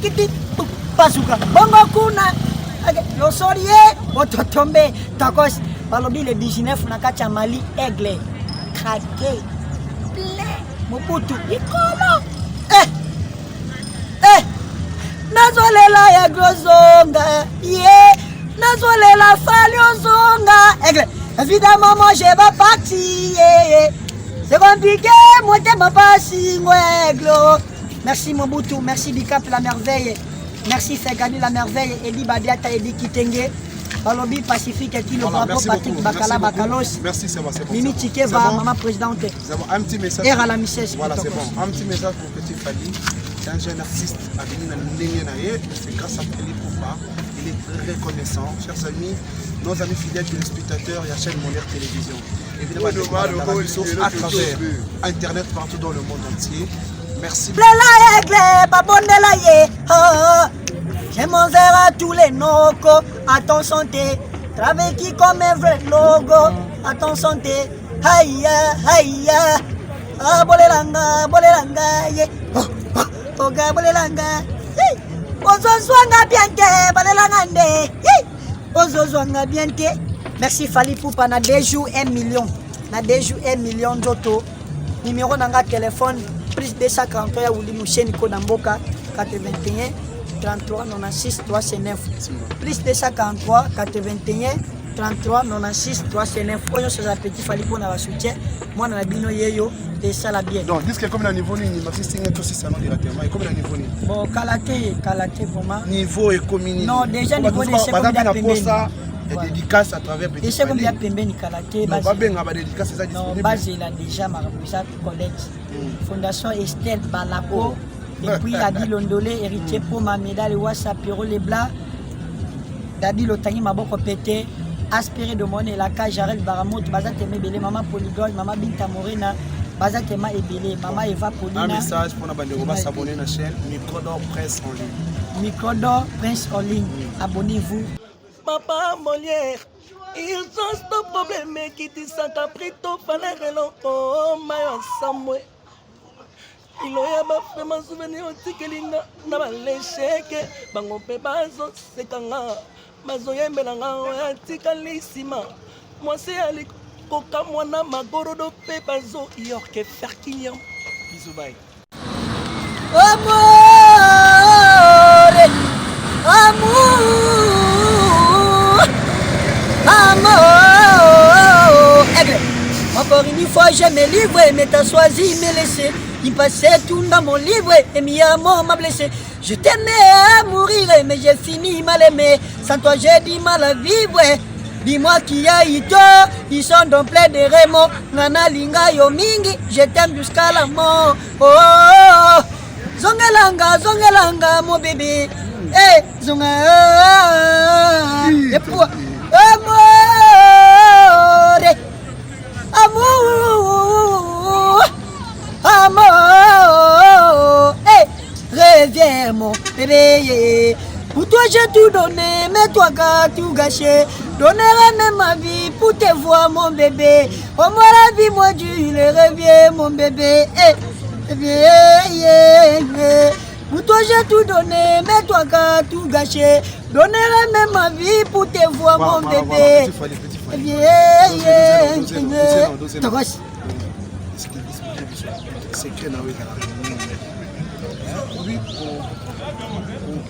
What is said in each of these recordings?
mekiti pasuka bongo kuna yo sorie ototombe takos balobi le 19 na kati ya Mali aigle craqué plein Mobutu ikolo nazolela ya grozonga nazolela faliozonga aigle évidemment moi je vais partir c'est compliqué moi t'aime pas si aigle. Merci Mobutu, merci Bicap la merveille, merci Fegani la merveille, Edi Badiata, Edi Kitenge, Balobi Pacifique, qui le bravo Patrick Bakala Bakalos. Merci, c'est bon. Mimi Tikeva, maman présidente. Un petit message. Et à la Missesse. Voilà, c'est bon. Un petit message pour Petit Fali. C'est un jeune artiste à venir dans c'est grâce à Fali Poupa. Il est très reconnaissant. Chers amis, nos amis fidèles téléspectateurs, il y a chaîne Monnaie Télévision. Évidemment, à travers Internet partout dans le monde entier. Merci. J'ai mon zéro à tous les nocos. À ton santé. Travaille qui comme un vrai logo. À ton santé. Aïe, aïe, ah, bolelanga, yeah. Oh, bolelanga. Ozozwanga biente, bolelanga. Ozozwanga biente. Merci Fali Poupa. Na deux jours 1 million. Na deux jours 1 million d'auto. Numéro nanga téléphone. Plus 243 ya Wuli Mouchen Kodamboka 81 33 96 309 plus 243 81 33 96 309 oyo ça petit Fali pour na soutien moi na bino yeyo et ça la bien donc disque comme le niveau ni maxi tout aussi salon directement et comme le niveau ni bon kalaté vraiment niveau et commune non déjà niveau de c'est comme la dédicace à travers Petit Fali. Et c'est comme bien pembeni kalaté base. Non, pas dédicace ça disponible. Non, base il a déjà marabousa collègue. Fondation Estelle Balako et puis Adi Londolé héritier pour ma médaille Wassa Piro Lebla. Dadi Lotani Maboko pété aspiré de mon et la cage Jarel Baramot Bazat Mebele maman Polygone maman Binta Morena Bazat Ema Ebele maman Eva Paulina. Un message pour Nabandego va s'abonner à la chaîne Microdor Presse en ligne. Microdor Presse en ligne. Abonnez-vous. Papa Molière, ils ont ce problème qui dit ça qu'a pris tout fallait relongo mayo samwe. Il y a fait ma souvenir au tikelinga na balesheke bango pe bazo sekanga bazo yembelanga ya tikalisima moi c'est ali koka mwana magorodo pe bazo yorke ferkilian bisous bye. Encore une fois, je me livre, mais t'as choisi me laisser. Il passait tout dans mon livre et mi amour m'a blessé. Je t'aimais à mourir, mais j'ai fini mal aimé. Sans toi, j'ai du mal à vivre. Dis-moi qui a eu tort, ils sont donc pleins de remords. Nana linga yo mingi, je t'aime jusqu'à la mort. Oh, oh, oh. Zongelanga, mon bébé. Eh, zonga. Et pour amour, hey, reviens mon bébé. Pour toi j'ai tout donné, mais toi qu'as tout gâché. Donnerai même ma vie pour te voir mon bébé. Oh moi la vie, moi Dieu, reviens mon bébé. Hey, pour toi j'ai tout donné, mais toi qu'as tout gâché. Donnerai même ma vie pour te voir mon bébé. Secret na weka oui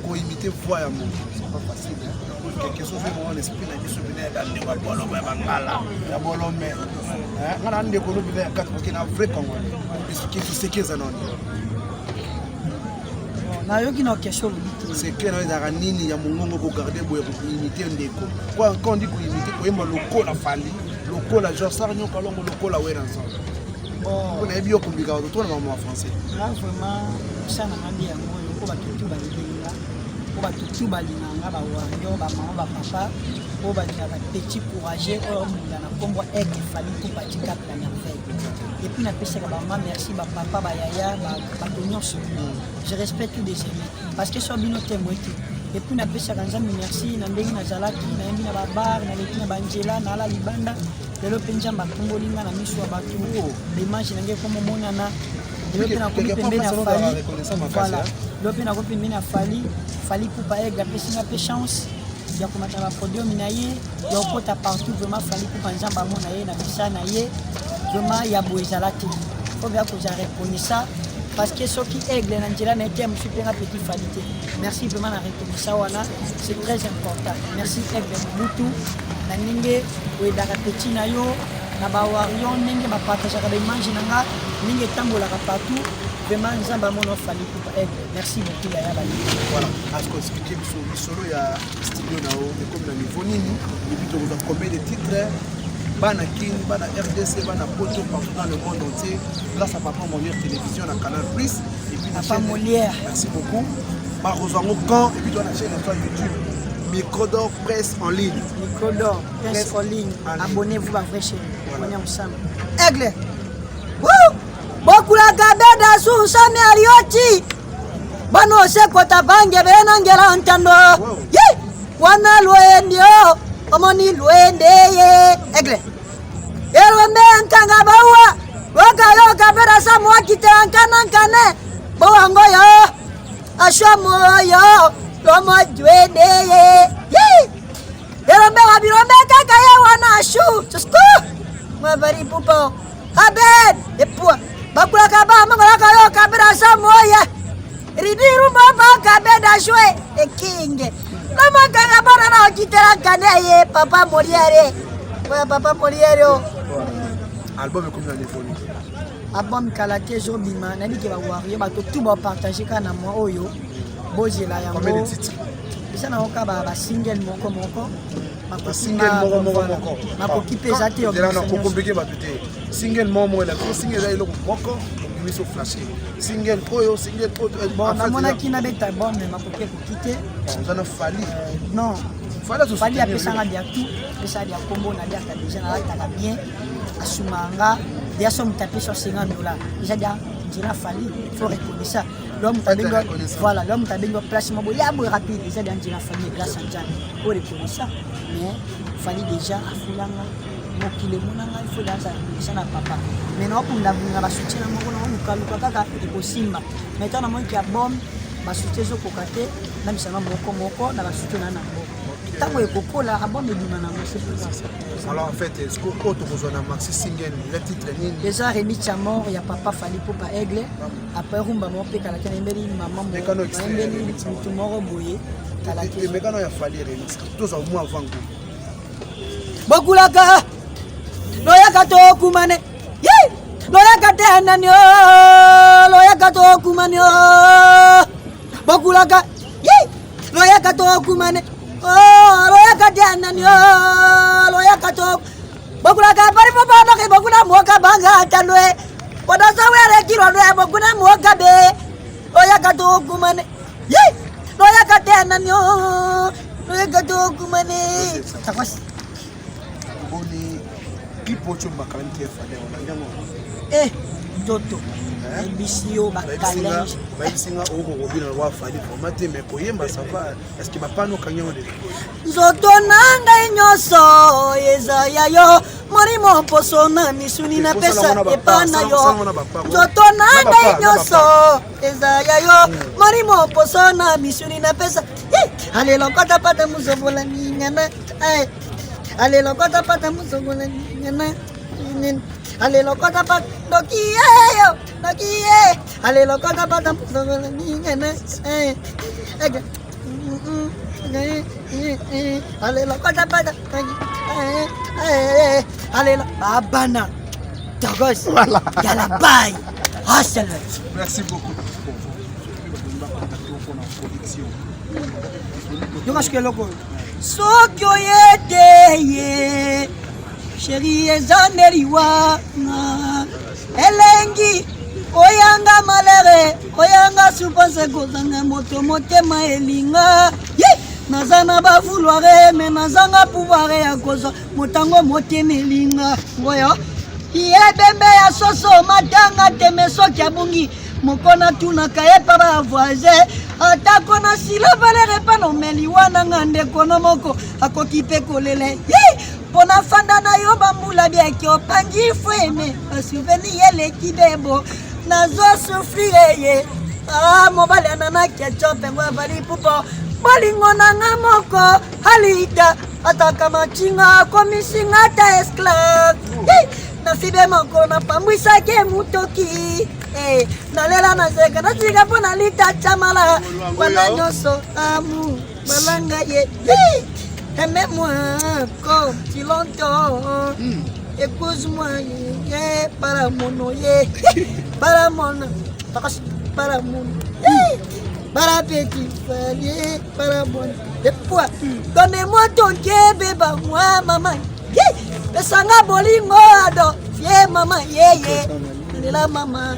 pour imiter voix ya mon c'est pas facile quelque chose dans l'esprit na biso bina ya ndeko bolo me bangala ya bolo me ngana ndeko lo bina ya katwa kina vrai congolais expliquer tout ce qui est anon na yoki na question secret na weka nini ya mongongo ko garder boye ko imiter ndeko quoi quand on dit ko imiter ko yema lokola fali lokola genre ça nyo kalongo lokola wera ensemble. On a bien compliqué autour de maman français. Là vraiment ça n'a pas bien moi ko ba tutu ba linga ko ba tutu ba linga ba wa yo ba maman ba papa ko ba ya petit courageux o na kombo ek Fali Poupa tika la merveille. Et puis na pesa ba maman merci ba papa ba yaya ba nyonso. Je respecte tous des amis parce que so bino témoin. Et puis na pesa kanza merci na ndenge na zalaki na yembi na ba bar na lekina ba Angela na la libanda. Lelo penja makongolinga na miso abatu l'image nange comme monana lelo pena ko pembeni ya Fali voilà Lope na kopi mina fali pour aigle apesi nga pe chance ya komata ba podium na ye ya okota partout vraiment fali pour nzamba mona ye na bisa na ye vraiment ya boezala te faut bien que j'ai reconnu ça parce que ce qui aigle na njira na été super petit falité merci vraiment na reconnu ça wana c'est très important merci aigle Mobutu na ninge oedaka petit na yo na ba warion ninge ba partager ba image na nga ninge tambola ka partout vraiment nzamba mono fali pour aigle merci beaucoup ya bali voilà à ce qu'on expliquer solo ya studio na o comme na niveau nini et puis donc combien de titres Bana King, Bana RDC, Bana Poto partout dans le monde entier. Grâce à Papa Molière Télévision, à Canal Plus. Et puis Papa Molière. Merci beaucoup. Par Rosango Camp, et puis dans la chaîne notre YouTube. Microdor Presse en ligne. Microdor Presse en ligne. Abonnez-vous à Vrai Chéri. On est ensemble. Aigle. Wouh! Beaucoup la gabeda sous Sami Arioti. Bano se kota bange bena ngela ntando. Ye! Wana loendio. Omoni luende ye aigle erombe nkanga bawa wakayo kabera samwa kitankana nkane bowango yo ashamo yo lomo juende ye erombe wabirombe kaka ye wana ashu tusko mabari pupo abed epua bakula kaba mangala kayo kabera samwa ya ridiru baba kabeda shwe ekinge Lama kanga bana na kitera kanaye Papa Molière. Ouais Papa Molière. Album est combien de fois? Album Kalate Jobima na biki ba wari ba to tout ba partager kana moi oyo. Bozela yango. Combien de titres? Bisa na oka ba single moko. Ba single moko. Na ko kipeza te yo. Dela na ko compliqué ba tuté. Single moko la single là iloko moko. Mis au flasher. Single oyo, single autre. Bon, na mona kina beta bon mais ma copie ko quitter. On a fallu. Non. Fali a pesa nga dia tout, pesa dia combo na dia ta déjà na ta bien. Asumanga, dia som taper sur $50. Déjà dia dira Fali, il faut reconnaître ça. L'homme tabengo voilà, l'homme tabengo place mo ya boy rapide, déjà dia dira Fali grâce à Dieu. Faut reconnaître ça. Mais Fali déjà afulanga mokile munanga il faut danza ça na papa. Mais non pour la bunga ba soutien mo ko na mukaluka kaka ikosimba. Maintenant moi qui a bombe ba soutien zo kokate na misana moko na ba soutien na nango. Tango ekokola abon me bima na mo c'est pour ça. Alors en fait, est-ce que autre besoin na maxi single le titre nini? Déjà remix à mort, il y a papa Fali pour pas aigle. Après rumba mo pe kala kana mbeli maman mo. Mbeli tout moro boye kala ke. Mais quand il a fallu remix, tous au moins avant. Bokulaka loya kato kumane ye loya kate nanyo loya kato kumane bokulaka ye loya kato kumane loya kate nanyo loya kato bokulaka pari papa no ke bokuna moka banga tanwe oda sawere kiro no bokuna moka be loya kato kumane ye loya kate nanyo loya kato kumane takwasi Boni ipocho bakalani ke fale wala nyango toto bisio bakalenje singa oko obina wa fale formate mais koyemba ça va est-ce que bapano kanyango de zoto nanga nyoso eza yayo morimo posona misuni na pesa epana yo zoto nanga nyoso eza yayo morimo posona misuni na pesa alelo kota pata muzobola ningana alelo kota pata muzobola ningana alelo kota pata dokiye alelo kota pata muzobola ningana alelo kota pata alelo babana dogos voilà yala bye hustle. Merci beaucoup. Soki oyete ye sheri ezaneriwa elengi oyanga malere oyanga supose kozanga moto motema elinga naza na bavouloire me nazanga pouvoir ya kozwa motango motema elinga ngoyo yebembe ya soso matanga teme soki abungi mokona tunaka ye pa bavoisin atako na sila valere pa nomeli wana nga ndeko na moko akoki mpe kolele mpo na fanda na yo bambula biaki opangi fweme basouvenir eleki bebo nazosufrire ye Ah, mobali anana ketchup ngwa bali pupo. Bolingo nanga moko halita ataka machinga komisinga ta esclave. Na sibe moko na pambwisa ke mutoki. Nalela na zeka na siga pona lita chamala. Wana nyoso amu balanga ye. Aimez-moi comme si longtemps. Épouse-moi, para mon para mon para petit falier, para mon époux. Donnez-moi ton kébé, moi, maman. Le sanga bolingo ado, fie maman, elle est la maman,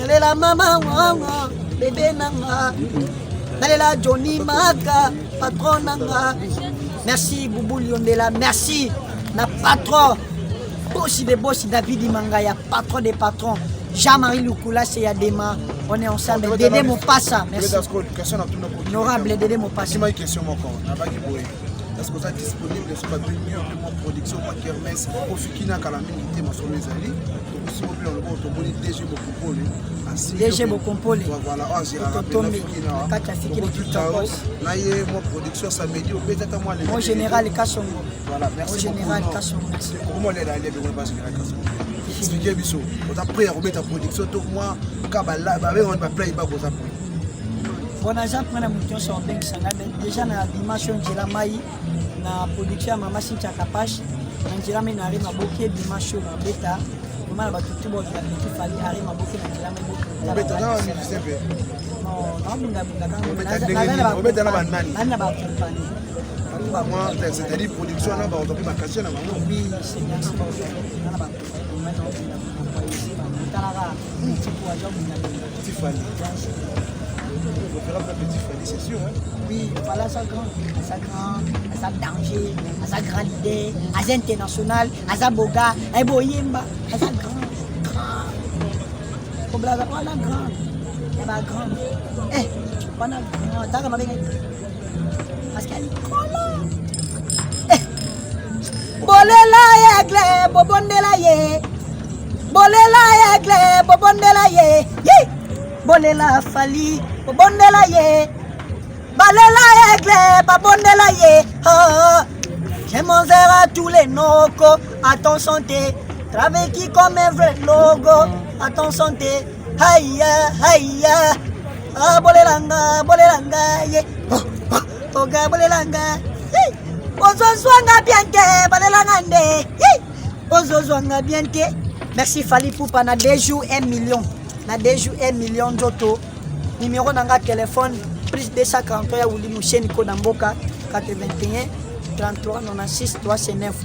elle est la maman, bébé nanga. Elle est la Johnny Maka, patron nanga. Merci Boubou Liondela, merci na patron. Bossi de Bossi David Imangaya, patron des patrons. Jean-Marie Lukula, c'est Yadema. On est ensemble. Dédé Mopassa, merci. Honorable Dédé Mopassa. C'est ma question, mon corps. Est-ce que vous êtes disponible sur la première de mon production, ma kermesse, au Fikina, Kalamini, ma somme Zali. Donc, si vous voulez, on va DG Bokompole. DG Bokompole. Voilà, Naye, mon production, ça me dit, peut-être moi, mon général Kassongo. Voilà, merci. Mon général Kassongo, merci. Comment elle est allée, mais on va général Kassongo. Expliquez Bissot. On a pris à remettre la production, donc moi, Kabala, on va play, il va vous apprendre. Bon, déjà na dimension de la maille, na production Mama Sintia Kapache, na ma boke dimension na beta, comment va tout bon qui fallait arriver ma boke na beta moi, c'est-à-dire production là, on doit pas cacher la maman. Oui, c'est bien ça. Petit Fali. Petit Fali, c'est sûr. Oui, voilà ça grand, ça danger, ça grande idée, ça international, ça boga, ça boyemba, ça grand. Comme la grande, la grande. On a grand, t'as comme avec parce qu'elle est collée. Bolela yegle, bobondela ye. Bolela yegle, bobondela ye. Bolela Fali, bobondela ye. Balela yegle, babondela ye. J'ai mon zèle à tous les nocos, à ton santé. Travaille qui comme un vrai logo, à ton santé. Aïe, aïe, ah, bolelanga, ye. Oga bolelanga. Ozozwanga biente, bolelanga nde. Ozozwanga biente. Merci Fali Poupa, na déjou 1 million. Na déjou 1 million d'auto. Numéro nanga téléphone, plus 243 ya Wuli Mouché Nico Namboka, 81 33 96 309.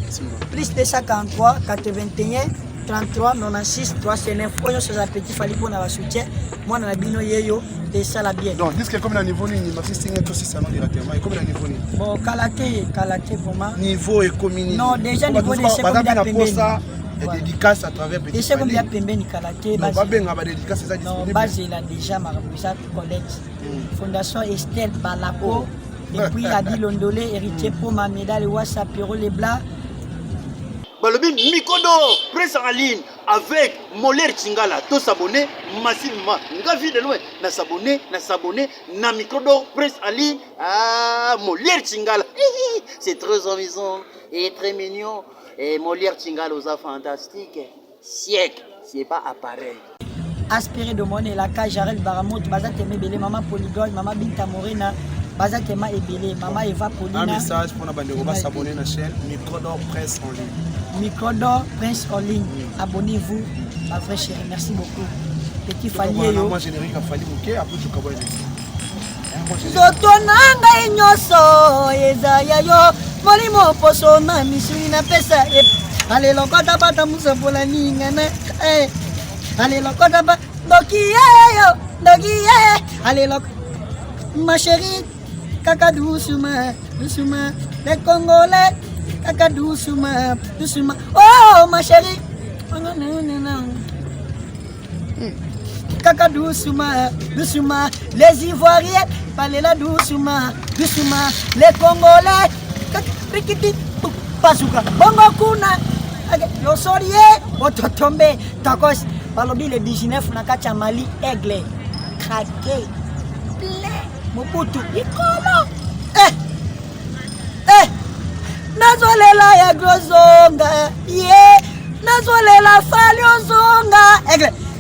Plus 243 81 33 96 309. Oyo c'est un petit Fali pour na soutien. Moi na bino yeyo et ça la bien. Donc disque comme na niveau ni ma fille c'est aussi salon directement. Et comme na niveau ni. Bon kalaté vraiment. Niveau et commune. Non, déjà niveau de c'est comme la pembeni. Et dédicace à travers petit. Et c'est comme la pembeni kalaté base. Ba benga ba dédicace c'est ça disponible. Non, base il a déjà marabousa collecte. Fondation Estelle Balako et puis Adi Londolé héritier pour ma médaille WhatsApp Piro Lebla. Balobi Mikodo presse en ligne avec Moller Chingala. Tous s'abonner massivement. Nga vie de loin. Na s'abonner na Mikodo presse en ligne à Moller Chingala. C'est très amusant et très mignon. Et Moller Chingala aux fantastique. Siècle, c'est pas appareil. Aspiré de monnaie la cage Jarel Baramot, Bazate Mebele, Maman Polygone, Maman Binta Morena, Bazate Ma Ebele, Maman Eva Paulina. Un message pour la bande de s'abonner à la chaîne Microdor Presse en ligne. Microdor Presse en ligne. Abonnez-vous, ma vraie chérie. Merci beaucoup. Petit Falier. Moi, générique à Fali Mouké, après tu peux Zotonanga inyoso, Ezaya yo, Molimo poso na misui na pesa. Allez, l'encota pata musa pola ningana. Allez, l'encota pata. Doki allez, ma chérie, kaka doucement, les Congolais, kaka doucement. Oh, ma chérie, kaka doucement, les Ivoiriens, parlez là doucement, les Congolais, rikiti, bazooka, bongo kuna, yo sorie, ototombe, takos, balobi le 19 na kacha Mali, aigle. craqué. Mobutu. Nazolela ya grozonga. Yeah. Nazolela faliozonga.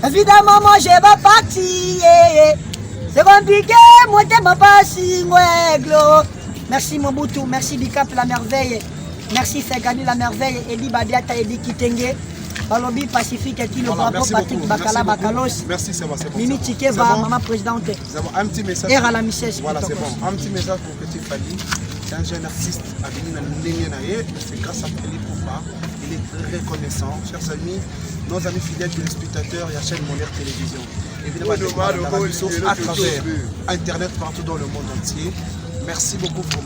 Évidemment, moi je vais partir. Yeah. C'est compliqué, moi t'es ma passion. Merci Mobutu, merci Bicap la merveille. Merci Fegani la merveille. Edi Badiata, Edi Kitenge. Balobi Pacifique, qui le Voilà, bravo, Patrick Bakala Bakalos. Merci, c'est bon. Mimi Tikeva, maman présidente. C'est bon, un petit message. Et à la Michesse. Voilà, c'est bon. Un petit message pour Petit Fali. C'est un jeune artiste à venir c'est grâce à Fali Poupa. Il est très reconnaissant. Chers amis, nos amis fidèles téléspectateurs, il y a chaîne Molaire Télévision. Évidemment, à travers Internet partout dans le monde entier. Merci beaucoup pour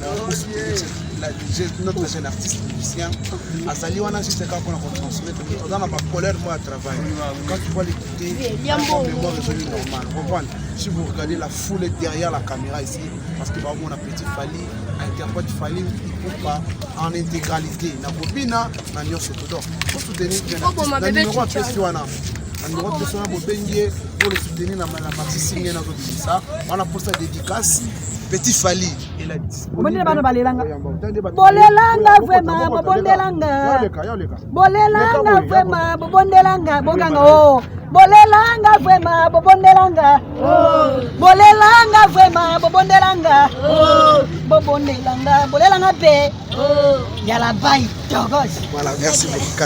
notre jeune artiste musicien. Azali wana juste quand on a transmettre dans la colère moi à travail. Quand tu vois l'écouter, mémoire résolu normal. Comprendre. Si vous regardez la foule derrière la caméra ici, parce que vraiment on a Petit Fali, interprète Fali pas en intégralité. Na bobina na nyonso todo. Pour soutenir le numéro de Pessoana. Le numéro de Pessoana bobengé pour le soutenir na partie signe na ça. On a pour sa dédicace. Petit Fali, il a dit. Bolelanga vraiment, bolelanga. Bolelanga vraiment, bolelanga, boganga oh. Bolelanga vraiment, bolelanga. Bolelanga vraiment, bolelanga. Bolelanga, bolelanga pe. Yala bye, togos. Voilà, merci beaucoup.